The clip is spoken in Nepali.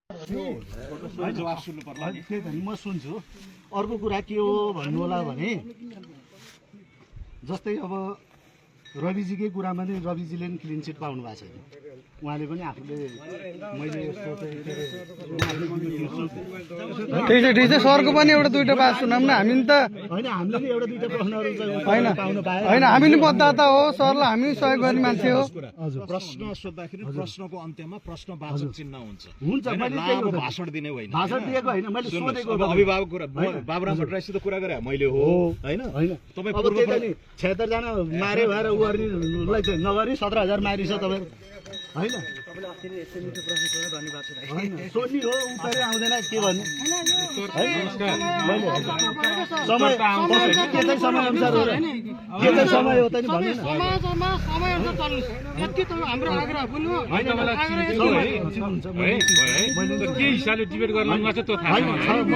जवाफ सुन्नु पर्ला नि। त्यही त नि म सुन्छु। अर्को कुरा के हो भन्नु होला भने जस्तै अब रविजीकै कुरामा नै रविजीले नि क्लिन चिट पाउनु भएको छैन। उहाँले पनि आफूले मैले यस्तो ठिक छ सरको पनि एउटा दुईटा बात सुनाऊँ न। हामी त होइन हामीले नि एउटा दुईटा प्रश्नहरू होइन होइन हामी नि मतदाता हो, सरलाई हामी सहयोग गर्ने मान्छे हो। प्रश्न सोद्धाखेरि प्रश्नको अन्त्यमा प्रश्नवाचक चिन्ह हुन्छ। हुन्छ मैले लामो भाषण दिने होइन। भाषण दिएको होइन, मैले सोधेको अब अभिभावक कुरा बाबुराम भट्टराईसित कुरा गरे मैले हो होइन होइन। तपाईँ अब त्यही त नि 76 जना मारे भएर उ गर्नेलाई चाहिँ नगरी 17,000 मारिछ तपाईँ होइन। सोध्ने हो उतारै आउँदैन के भन्नु समय के चाहिँ समय अनुसार हो र के चाहिँ समय हो त नि भन्नु न। समाजमा समय अनुसार चल्नु यति त हाम्रो आग्रह पनि हो। के हिसाबले डिबेट गर्नु त्यो थाहा छैन।